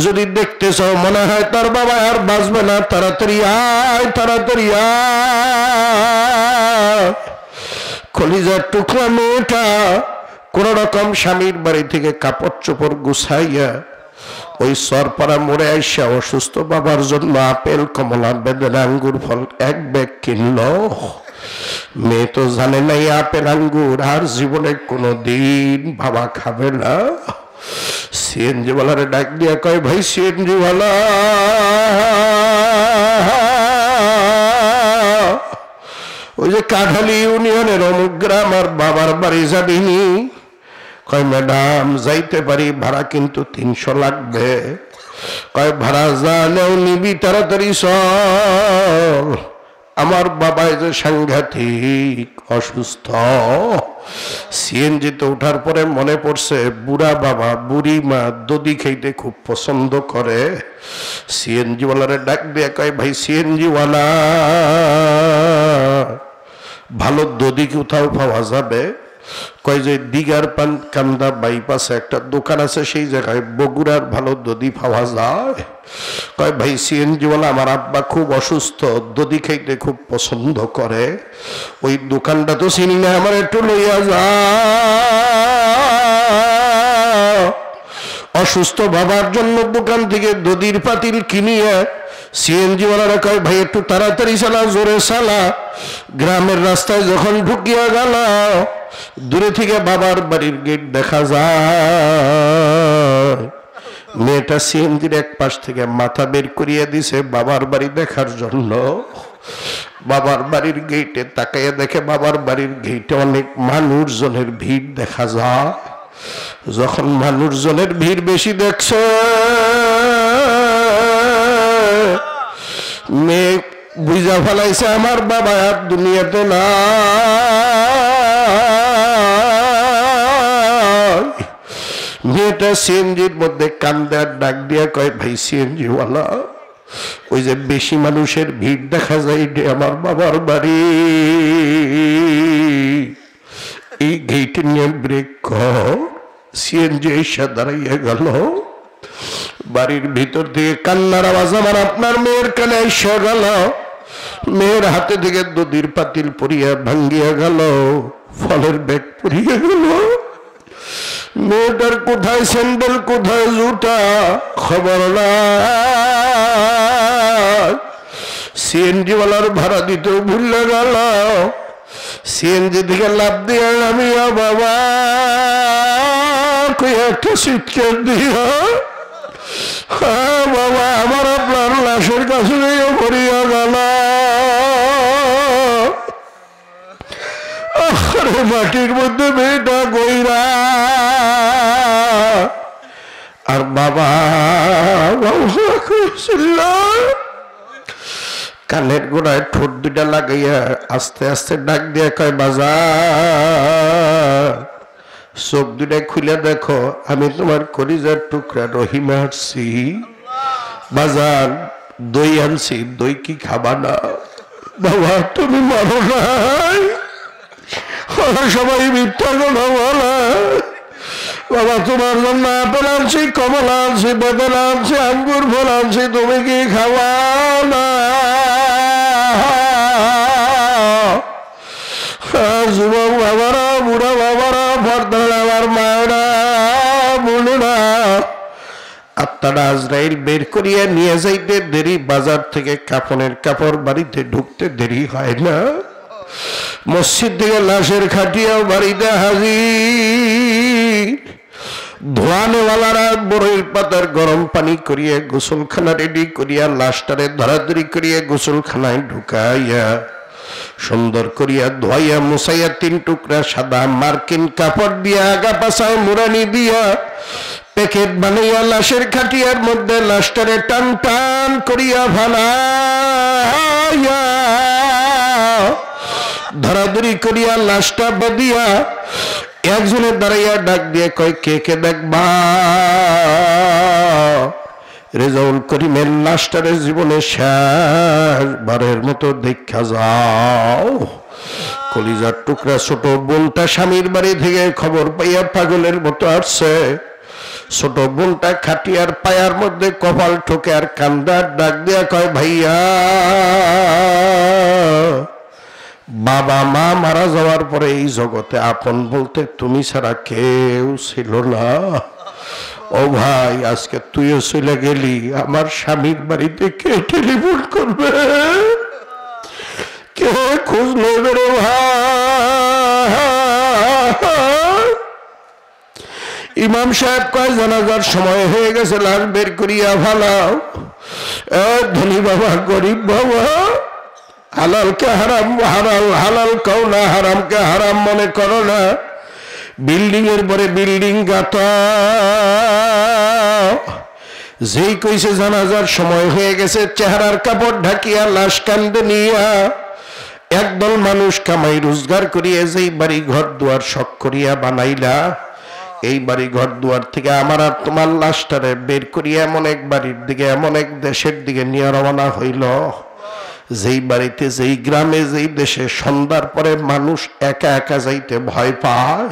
যদি দেখতে চাও মনে হয় তার বাবা আর বাঁচবে না, তাড়াতাড়ি আয়, তাড়াতাড়ি আয়। কলিজার টুকরা মেয়েটা কোন রকম স্বামীর বাড়ি থেকে কাপড় চোপড় গুছাইয়া ওই সরপাড়া মোড়ে আইসা অসুস্থ বাবার জন্য আপেল, কমলা, বেদানা, আঙ্গুর ফল এক ব্যাগ কিনল। মেয়ে তো জানে না এই আপেল আঙ্গুর আর জীবনে কোনোদিন বাবা খাবে না। সিএনজি ওয়ালারে ডাক দিয়া কয়, ভাই সিএনজি ওয়ালা, ওই যে কাঠালি ইউনিয়নের অমুক গ্রাম আর বাবার বাড়ি যাবিনি? কয় ম্যাডাম যাইতে পারি, ভাড়া কিন্তু 300 লাগবে। কয় ভাড়া জানেও নিবি, তাড়াতাড়ি চল, আমার বাবাই যে সাংঘাতিক অসুস্থ। সিএনজিতে ওঠার পরে মনে পড়ছে বুড়া বাবা বুড়ি মা দধি খাইতে খুব পছন্দ করে। সিএনজি ওয়ালারে ডাক দিয়ে কয়, ভাই সিএনজি ওয়ালা, ভালো দধি কোথাও পাওয়া যাবে? কয় যে দিগার পান কান্দা বাইপাসে একটা দোকান আছে, সেই জায়গায় বগুড়ার ভালো দধি পাওয়া যায়। কয় ভাই সিএনজিওয়ালা, আমার আব্বা খুব অসুস্থ, দধি খাইতে খুব পছন্দ করে, ওই দোকানটা তো চিনি না, আমার একটু লইয়া যা। অসুস্থ বাবার জন্য দোকান থেকে দধির পাতিল কিনিয়ে সিএনজিওয়ালারা কয়, ভাই একটু তাড়াতাড়ি চালা, জোরে চালা। গ্রামের রাস্তায় যখন ঢুকিয়া গেল, দূরে থেকে বাবার বাড়ির গেট দেখা যায়। মেয়েটা সিএনজির এক পাশ থেকে মাথা বের করিয়া দিছে বাবার বাড়ি দেখার জন্য। বাবার বাড়ির গেটে তাকাইয়া দেখে বাবার বাড়ির গেটে অনেক মানুষজনের ভিড় দেখা যায়। যখন মানুষজনের ভিড় বেশি দেখছে, মেয়ে বুঝা ফেলাইছে আমার বাবা আর দুনিয়াতে না। মেয়েটা সিএনজির মধ্যে কান্দে আর ডাক দিয়া কয়, ভাই সিএনজি ওয়ালা, ওই যে বেশি মানুষের ভিড় দেখা যায়, এটা আমার বাবার বাড়ি, এই গেটে নিয়ে ব্রেক কর। সিএনজি এসে দাঁড়াইয়া গেল। বাড়ির ভিতর থেকে কান্নার আওয়াজ আমার আপনার মেয়ের কানে এসে গেল। মেয়ের হাতে থেকে দুধের পাতিল পড়িয়া ভাঙ্গিয়া গেল, ফলের ব্যাগ পড়িয়া গেল। মেয়েটার কোথায় স্যান্ডেল, কোথায় জুতা, খবর নাই। সিএনজি ওয়ালার ভাড়া দিতেও ভুলে গেল। সিএনজি থেকে লাভ দিয়ে নামিয়া বাবা কই একটা চিৎকার দিয়া, হ্যাঁ বাবা আমার আপনার লাশের কাছে পড়িয়া গেল। মাটির মধ্যে মেয়েটা গইরা, আর বাবা কানের গোড়ায় ঠোঁট দুটা লাগাইয়া আস্তে আস্তে ডাক দিয়া কয় বাজার, চোখ দুটাই খুলে দেখো আমি তোমার কলিজার টুকরা রহিমা আসছি। বাজার দই আনছি, দই কি খাবা না? বাবা তুমি মারো নাই, সবাই মিথ্যা কথা বলে। বাবা তোমার জন্য আপেল আনছি, কমলা আনছি, বেদানা আনছি, আঙ্গুর ফল আনছি, তুমি কি খাওয়া না? যুবক বাবারা, বুড়া বাবারা, ভর্দার আমার মায়েরা, বোনেরা, আত্মারা আজরাইল বের করিয়া নিয়ে যাইতে দেরি, বাজার থেকে কাফনের কাপড় বাড়িতে ঢুকতে দেরি হয় না। মসজিদ থেকে লাশের খাটিয়াও বাড়িতে হাজির। ধোয়ানেওয়ালারা বড়ইর পাতার গরম পানি করিয়া গোসলখানা রেডি করিয়া লাশটারে ধরাধরি করিয়া গোসলখানায় ঢুকাইয়া সুন্দর করিয়া ধোয়াইয়া মুছাইয়া 3 টুকরা সাদা মার্কিন কাপড় দিয়া আগা পাছায় মুরানি দিয়া প্যাকেট বানাইয়া লাশের খাটিয়ার মধ্যে লাশটারে টান টান করিয়া ফালাইয়া ধরাধরি করিয়া লাশটা বাঁধিয়া একজনের দাঁড়াইয়া ডাক দিয়ে কয় কে কে দেখবা? রেজাউল করিমের লাশটারে জীবনে শেষবারের মতো দেখা যাও। কলিজার টুকরা ছোট বোনটা স্বামীর বাড়ি থেকে খবর পাইয়া পাগলের মতো আসছে। ছোট বোনটা খাটিয়ার পায়ার মধ্যে কপাল ঠোকে আর কান্দার ডাক দিয়া কয় ভাইয়া, বাবা মা মারা যাওয়ার পরে এই জগতে আপন বলতে তুমি ছাড়া কেউ ছিল না। ও ভাই আজকে তুইও চলে গেলি, আমার স্বামীর বাড়িতে কে টেলিফোন করবে, কে খোঁজ নেবে রে ভাই? ইমাম সাহেব কয় জানাজার সময় হয়ে গেছে, লাশ বের করিয়া ফালাও। ধনী বাবা গরিব বাবা, হালালকে হারাম হালাল হালাল কও না, হারামকে হারাম মনে করো না। বিল্ডিং এর পরে বিল্ডিং গাতা, যেই কইছে জানাজার সময় হয়ে গেছে চেহারার কাপড় ঢাকিয়া লাশ কান্দে নিয়া একদল মানুষ কামাই রোজগার করিয়া যেই বাড়ি ঘর দুয়ার শখ করিয়া বানাইলা, এই বাড়ি ঘর দুয়ার থেকে আমার আর তোমার লাশটারে বের করিয়া এমন এক বাড়ির দিকে, এমন এক দেশের দিকে নিয়ে রওনা হইল, যেই বাড়িতে, যেই গ্রামে, যেই দেশে সন্ধ্যার পরে মানুষ একা একা যাইতে ভয় পায়।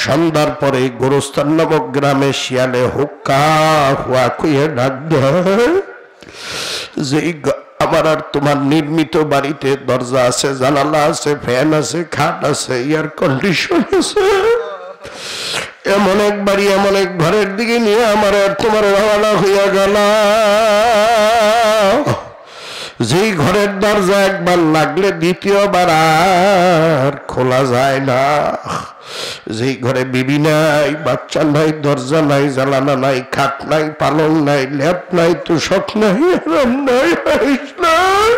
সন্ধ্যার পরে গোরস্থান নামক গ্রামে শিয়ালে হুক্কা হুয়া খুঁয়ে ডাক দেয়, যেই আমার আর তোমার নির্মিত বাড়িতে দরজা আছে, জানালা আছে, ফ্যান আছে, খাট আছে, এয়ার কন্ডিশন আছে, এমন এক বাড়ি, এমন এক ঘরের দিকে নিয়ে আমার আর তোমার রওনা হইয়া গেল, যেই ঘরের দরজা একবার লাগলে দ্বিতীয়বার আর খোলা যায় না, যেই ঘরে বিবি নাই, বাচ্চা নাই, দরজা নাই, জ্বালানা নাই, খাট নাই, পালং নাই, ল্যাপ নাই, তুষক নাই, আরাম নাই, হাইস নাই।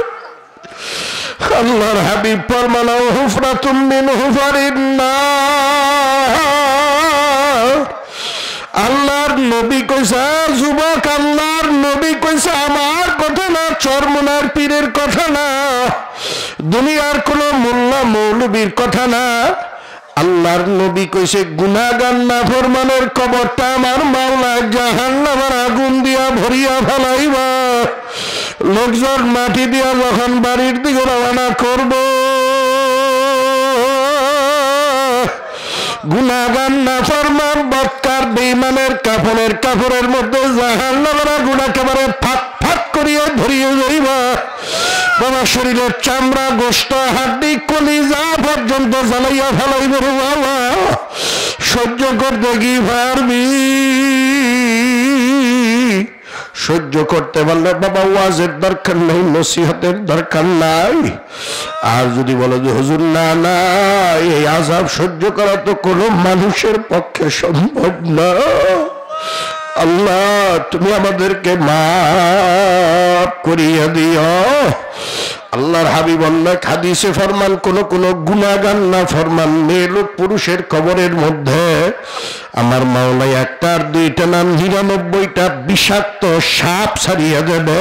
আল্লাহর হাবিব ফরমানো হুফরাতুম মিন হুফারিন নার। আল্লাহর নবী কইসা যুবক, আল্লাহর নবী কইসা আমার কথা না, চরমনার পীরের কথা না, দুনিয়ার কোন মোল্লা মৌলবীর কথা না। আল্লাহর নবী কইছে গুনাহগার নাফরমানের কবরটা আমার মাওলা জাহান্নামের আগুন দিয়া ভরিয়া ফেলাইবা। লোকজন মাটি দিয়া যখন বাড়ির দিকে রওনা করব, গুনাহগার নাফরমান বদকার বেঈমানের কাফনের কাপড়ের মধ্যে জাহান্নামের আগুন একেবারে ফাট ফাট করিয়া ধরিয়ে যাইবা। বাবা শরীরের চামড়া গোশত হাড্ডি কলিজা পর্যন্ত জ্বালাইয়া ফেলাইব রে বাবা, সহ্য করতে কি পারবি? সহ্য করতে পারলে বাবা ওয়াজের দরকার নাই, নসিহতের দরকার নাই। আর যদি বলো যে হুজুর না না, এই আযাব সহ্য করা তো কোনো মানুষের পক্ষে সম্ভব না, আল্লাহ তুমি আমাদেরকে মাফ করিয়া দিও। আল্লাহর হাবিব আল্লাহ হাদিসে ফরমান, কোন গুনাহগার না ফরমান মেয়ে লোক পুরুষের কবরের মধ্যে আমার মাওলাই একটা আর দুইটা না 99টা বিষাক্ত সাপ ছাড়িয়ে দেবে।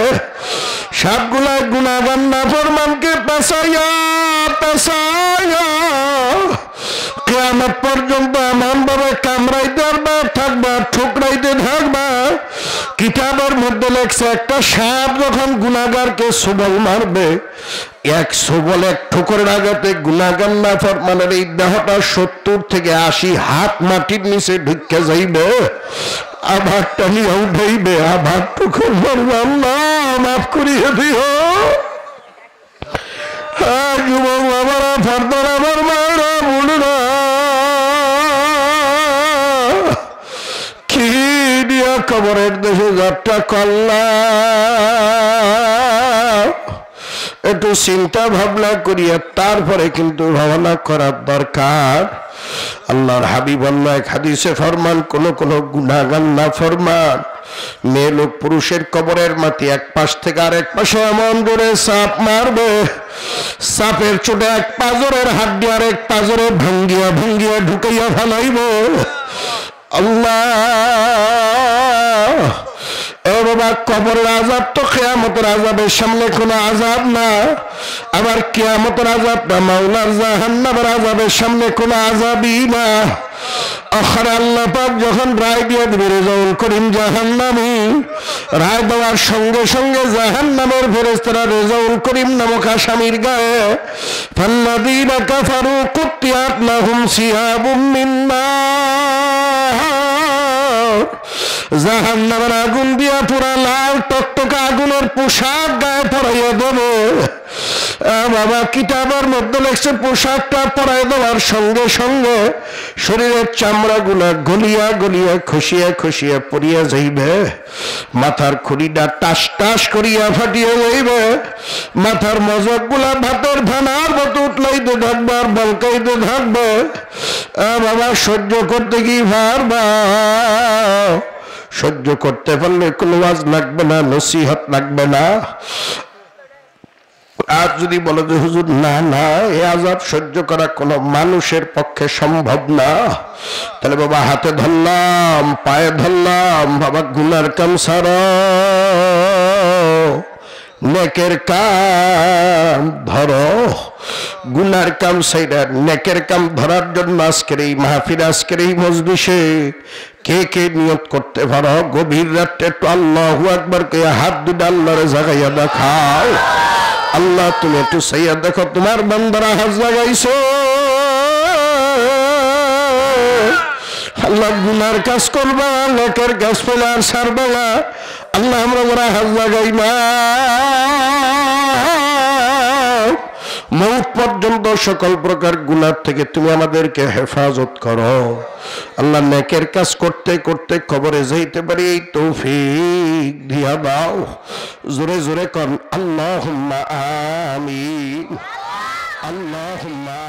সাপগুলা গুনাহগার না ফরমানকে পেঁচাইয়া কিয়ামত পর্যন্ত এমন ভাবে কামড়াইতে থাকবা, ঠুকরাইতে থাকবা। কিতাবের মধ্যে লেখছে একটা সাপ যখন গুনাহগারকে সবল মারবে, এক সবল এক ঠোকরের আঘাতে গুনাহগার না ফরমানের এই দেহটা 70 থেকে 80 হাত মাটির নিচে ঢুকে যাইবে, আবার টানিয়া উঠাইবে, আবার ঠোকর মারবে। আল্লাহ মাফ করিয়ে দিও। যুবক বাবারা, ফারদার আমার মায়েরা বোনেরা, কি দিয়া কবরের দেশে যাত্রা করলাম, একটু চিন্তা ভাবনা করিয়া তারপরে কিন্তু ভাবনা করার দরকার। আল্লাহর হাবিব আল্লাহ হাদিসে ফরমান, কোন গুনাহগার না ফরমান মেয়ে লোক পুরুষের কবরের মাটি এক পাশ থেকে আরেক পাশে এমন জোরে সাপ মারবে, সাপের চোটে এক পাজরের হাড্ডি আর এক পাজরে ভাঙ্গিয়া ঢুকাইয়া ফেলাইব। আল্লাহ এ বাবা, কবরের আযাব তো কিয়ামতের আযাবের সামনে কোনো আযাব না, আবার কিয়ামতের আযাবটা মাওলার জাহান্নামের আযাবের সামনে কোনো আযাবই না। আখরে আল্লাহ পাক যখন রায় দিয়ে দিবে রেজাউল করিম জাহান্নামী, রায় দেওয়ার সঙ্গে সঙ্গে জাহান্নামের ফেরেশতারা রেজাউল করিম নামক আসামির গায়ে ফাল্লাযীনা কাফারু কুত্তিয়াত লাহুম সিয়াবুম মিন নার, জাহান্নামের আগুন দিয়া পুরা লাল টকটকা আগুনের পোশাক গায়ে পরাইয়া দেবে। বাবা, কিতাবের মধ্যে লেখছে পোশাকটা পরাই দেওয়ার সঙ্গে সঙ্গে শরীরের চামড়া গুলা গলিয়া খসিয়া পড়িয়া যাইবে, মাথার খুঁড়িটা টাস করিয়া ফাটিয়া যাইবে, মাথার মজক গুলা ভাতের ভানার মতো উঠলাইতে থাকবে আর বলকাইতে থাকবে। বাবা, সহ্য করতে কি পারবা? সহ্য করতে পারলে কোনো ওয়াজ লাগবে না, নসিহত লাগবে না। আর যদি বলো যে হুজুর না না, এই আযাব সহ্য করা কোনো মানুষের পক্ষে সম্ভব না, তাহলে বাবা হাতে ধরলাম, পায়ে ধরলাম, বাবা গুনার কাম ছাড়ো, নেকের কাম ধরো। গুনার কাম সাইডা নেকের কাম ধরার জন্য আজকের এই মাহফিল, আজকের এই মজলিসে কে নিয়ত করতে পারো? গভীর রাতে একটু আল্লাহু আকবার কে হাত দুটো আল্লাহরে জাগাইয়া দেখাও। আল্লাহ তুমি একটু সাইয়া দেখো, তোমার বান্দারা হাত জাগাইছো। আল্লাহ গুনার কাজ করবা, নেকের কাজ পেলে আর ছাড়বে না। আল্লাহ আমরা ওরা হাত জাগাই না, মৌত পর্যন্ত সকল প্রকার গুনাহ থেকে তুমি আমাদেরকে হেফাজত করো। আল্লাহ নেকের কাজ করতে করতে কবরে যাইতে পারি এই তৌফিক দিয়া দাও। জোরে জোরে কর আল্লাহুম্মা আমিন, আল্লাহুম্মা